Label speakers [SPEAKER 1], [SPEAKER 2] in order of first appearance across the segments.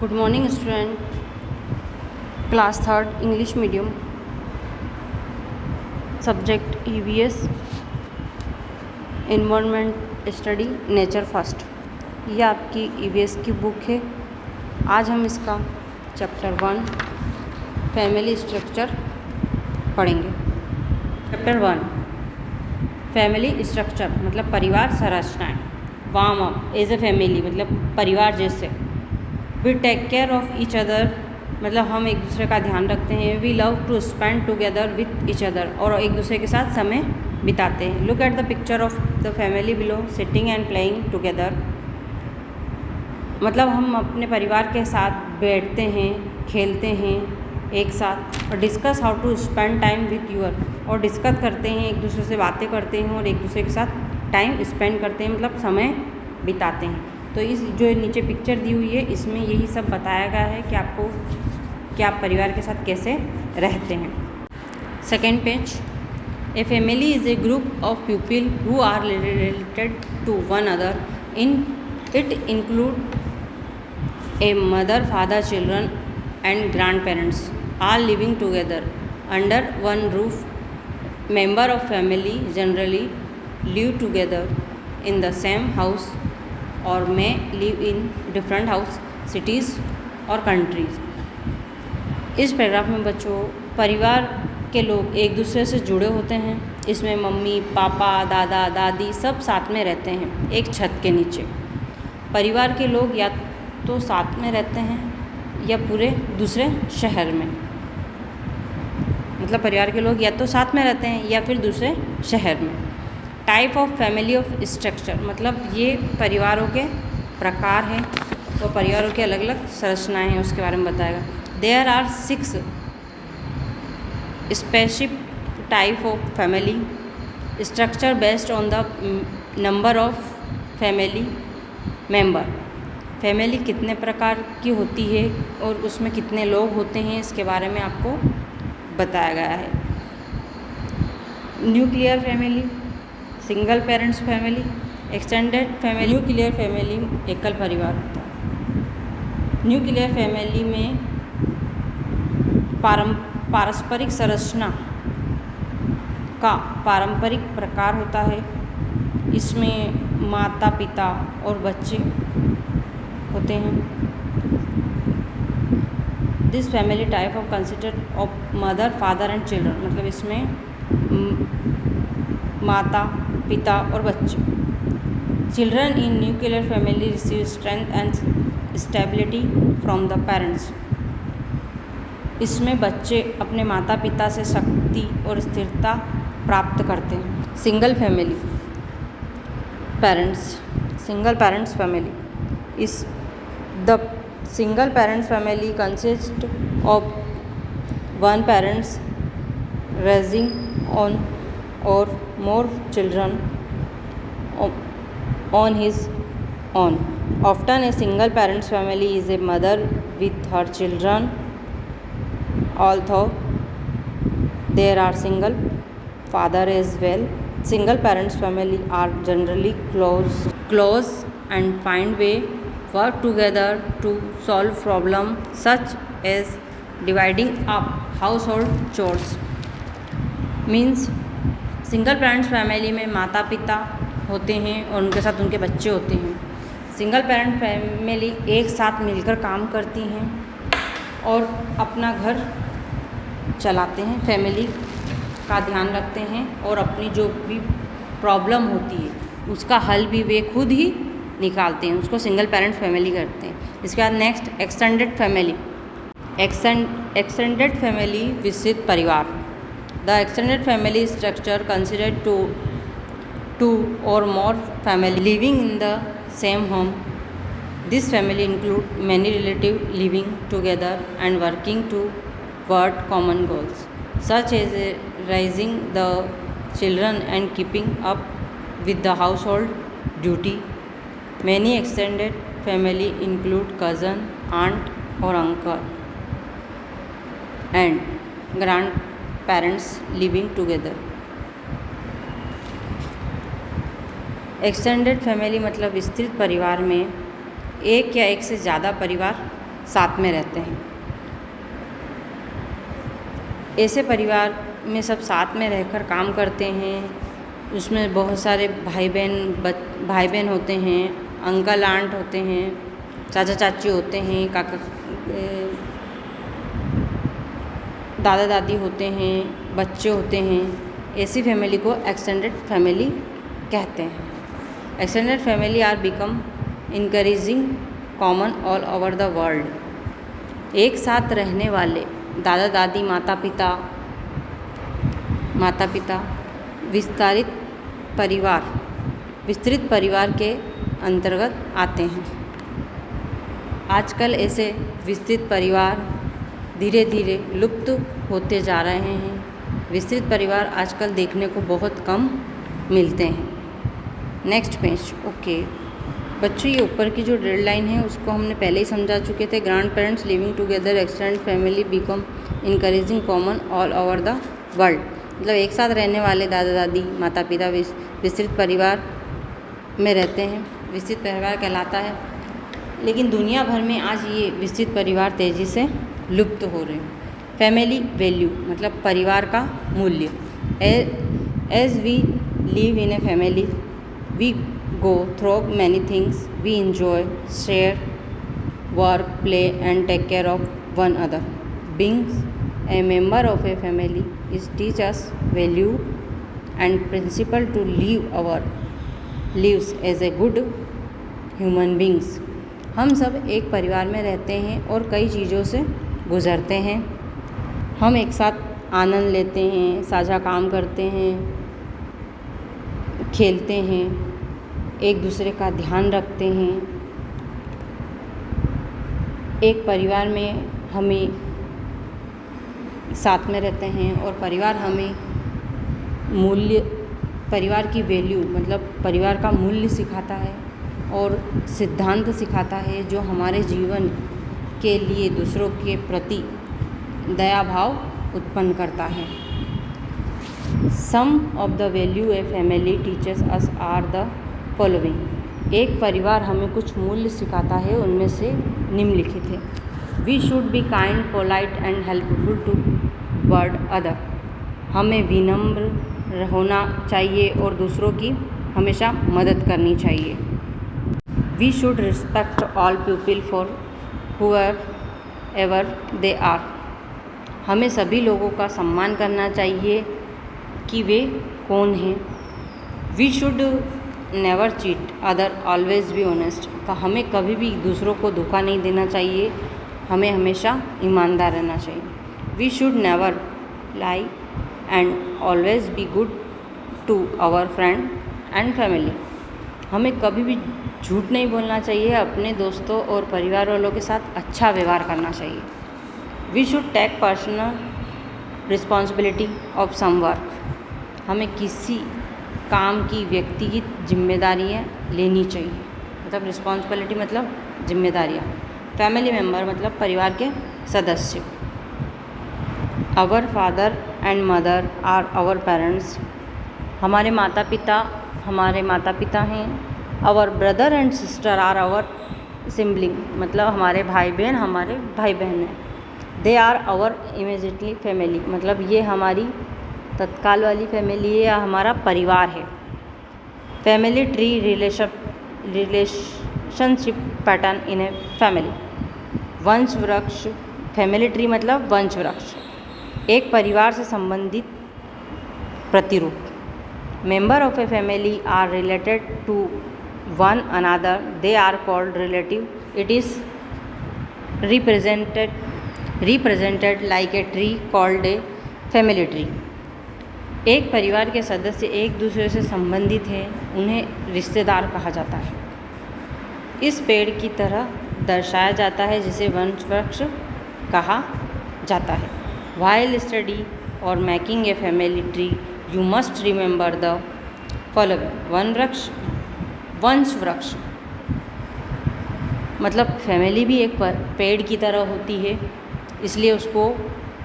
[SPEAKER 1] Good morning student, class third English medium, subject EVS, environment study, nature first. ये आपकी EVS की book है। आज हम इसका चैप्टर 1 फैमिली स्ट्रक्चर पढ़ेंगे। चैप्टर 1 फैमिली स्ट्रक्चर मतलब परिवार संरचनाएँ। Warm up as a family मतलब परिवार जैसे। We take care of each other मतलब हम एक दूसरे का ध्यान रखते हैं। We love to spend together with each other और एक दूसरे के साथ समय बिताते हैं। Look at the picture of the family below sitting and playing together मतलब हम अपने परिवार के साथ बैठते हैं, खेलते हैं एक साथ और discuss how to spend time with your और डिस्कस करते हैं, एक दूसरे से बातें करते हैं और एक दूसरे के साथ टाइम स्पेंड करते हैं मतलब समय बिताते हैं। तो इस जो नीचे पिक्चर दी हुई है इसमें यही सब बताया गया है कि आपको क्या आप परिवार के साथ कैसे रहते हैं। Second page, a family is a group of people who are related to one other in it include a mother, father, children and grand parents are living together under one roof. Member of family generally live together in the same house or may live in different house, cities or countries. इस paragraph में बच्चों परिवार के लोग एक दूसरे से जुड़े होते हैं। इसमें मम्मी, पापा, दादा, दादी सब साथ में रहते हैं एक छत के नीचे। परिवार के लोग या तो साथ में रहते हैं या पूरे दूसरे शहर में मतलब परिवार के लोग या तो साथ में रहते हैं या फिर दूसरे शहर में। Type of family of structure मतलब ये परिवारों के प्रकार हैं और परिवारों की अलग अलग संरचनाएँ हैं उसके बारे में बताएगा। There are 6 specific type of family structure based on the number of family member. Family कितने प्रकार की होती है और उसमें कितने लोग होते हैं इसके बारे में आपको बताया गया है। Nuclear family, single parents family, extended family. Nuclear family एकल परिवार होता है। न्यूक्लियर फैमिली में पारस्परिक संरचना का पारंपरिक प्रकार होता है। इसमें माता, पिता और बच्चे होते हैं। This family type of consider of mother, father and children मतलब इसमें माता, पिता और बच्चे। Children in nuclear family receive strength and stability from the parents. इसमें बच्चे अपने माता पिता से शक्ति और स्थिरता प्राप्त करते हैं। Single family parents, single parents family is the single parents family consist of one parents raising one or more children on his own. Often a single parents family is a mother with her children, although there are single father as well. Single parents family are generally close and find way work together to solve problem such as dividing up household chores. Means single parents family में माता पिता होते हैं और उनके साथ उनके बच्चे होते हैं। सिंगल पेरेंट फैमिली एक साथ मिलकर काम करती हैं और अपना घर चलाते हैं, फैमिली का ध्यान रखते हैं और अपनी जो भी प्रॉब्लम होती है उसका हल भी वे खुद ही निकालते हैं, उसको सिंगल पेरेंट्स फैमिली करते हैं। इसके बाद next extended family. Extended family विस्तृत परिवार। The extended family structure considered two or more family living in the same home. This family include many relatives living together and working toward common goals, such as raising the children and keeping up with the household duty. Many extended family include cousin, aunt or uncle and grandparents living together. Extended family मतलब विस्तृत परिवार में एक या एक से ज़्यादा परिवार साथ में रहते हैं। ऐसे परिवार में सब साथ में रहकर काम करते हैं। उसमें बहुत सारे भाई बहन होते हैं, अंकल आंट होते हैं, चाचा चाची होते हैं, दादा दादी होते हैं, बच्चे होते हैं। ऐसी फैमिली को एक्सटेंडेड फैमिली कहते हैं। Extended family are become increasing common all over the world. एक साथ रहने वाले दादा दादी माता पिता विस्तृत परिवार के अंतर्गत आते हैं। आजकल ऐसे विस्तृत परिवार धीरे धीरे लुप्त होते जा रहे हैं। विस्तृत परिवार आजकल देखने को बहुत कम मिलते हैं। Next page. ओके बच्चों, ये ऊपर की जो ड्रिल लाइन है उसको हमने पहले ही समझा चुके थे। Grand parents living together extended family become encouraging common all over the world. मतलब एक साथ रहने वाले दादा दादी माता पिता विस्तृत परिवार में रहते हैं। विस्तृत परिवार कहलाता है। लेकिन दुनिया भर में आज ये विस्तृत परिवार तेज़ी से लुप्त हो रहे हैं। फैमिली वैल्यू मतलब परिवार का मूल्य। As we live in a family we go through many things. We enjoy, share, work, play and take care of one another. Being a member of a family is teach us value and principle to live our lives as a good human beings. हम सब एक परिवार में रहते हैं और कई चीज़ों से गुज़रते हैं। हम एक साथ आनंद लेते हैं, साझा काम करते हैं, खेलते हैं, एक दूसरे का ध्यान रखते हैं। एक परिवार में हमें साथ में रहते हैं और परिवार हमें परिवार की वैल्यू मतलब परिवार का मूल्य सिखाता है और सिद्धांत सिखाता है जो हमारे जीवन के लिए दूसरों के प्रति दया भाव उत्पन्न करता है। Some of the value a family teachers us are the following. एक परिवार हमें कुछ मूल्य सिखाता है, उनमें से निम्नलिखित है। We should be kind, polite and helpful toward other. हमें विनम्र होना चाहिए और दूसरों की हमेशा मदद करनी चाहिए। We should respect all people for whoever ever they are. हमें सभी लोगों का सम्मान करना चाहिए कि वे कौन हैं। We should never cheat other always be honest. तो हमें कभी भी दूसरों को धोखा नहीं देना चाहिए, हमें हमेशा ईमानदार रहना चाहिए। We should never lie and always be good to our friend and family. हमें कभी भी झूठ नहीं बोलना चाहिए, अपने दोस्तों और परिवार वालों के साथ अच्छा व्यवहार करना चाहिए। We should take personal responsibility of some work. हमें किसी काम की व्यक्तिगत जिम्मेदारियाँ लेनी चाहिए। मतलब रिस्पॉन्सिबिलिटी मतलब जिम्मेदारियाँ। फैमिली मेम्बर मतलब परिवार के सदस्य। Our father and mother are our parents. हमारे माता पिता हैं। Our brother and sister are our sibling. मतलब हमारे भाई बहन हैं। They are our immediately family. मतलब ये हमारी तत्काल वाली फैमिली है या हमारा परिवार है। Family tree relationship pattern in a family. वंश वृक्ष। फैमिली ट्री मतलब वंश वृक्ष, एक परिवार से संबंधित प्रतिरूप। Member of a family are related to one another, they are called relative. It is represented like a tree called a family tree। एक परिवार के सदस्य एक दूसरे से संबंधित हैं, उन्हें रिश्तेदार कहा जाता है। इस पेड़ की तरह दर्शाया जाता है जिसे वंश वृक्ष कहा जाता है। While study or making a family tree, you must remember the following। वंश वृक्ष मतलब फैमिली भी एक पेड़ की तरह होती है, इसलिए उसको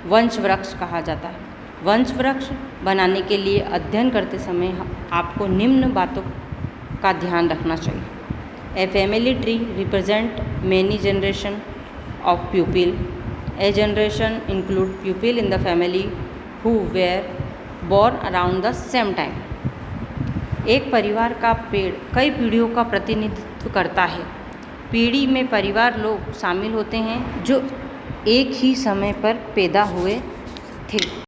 [SPEAKER 1] वंश वृक्ष कहा जाता है। वंश वृक्ष बनाने के लिए अध्ययन करते समय आपको निम्न बातों का ध्यान रखना चाहिए। A family tree represent many generation of pupil. A generation include pupil in the family who were born around the same time. एक परिवार का पेड़ कई पीढ़ियों का प्रतिनिधित्व करता है। पीढ़ी में परिवार लोग शामिल होते हैं जो एक ही समय पर पैदा हुए थे।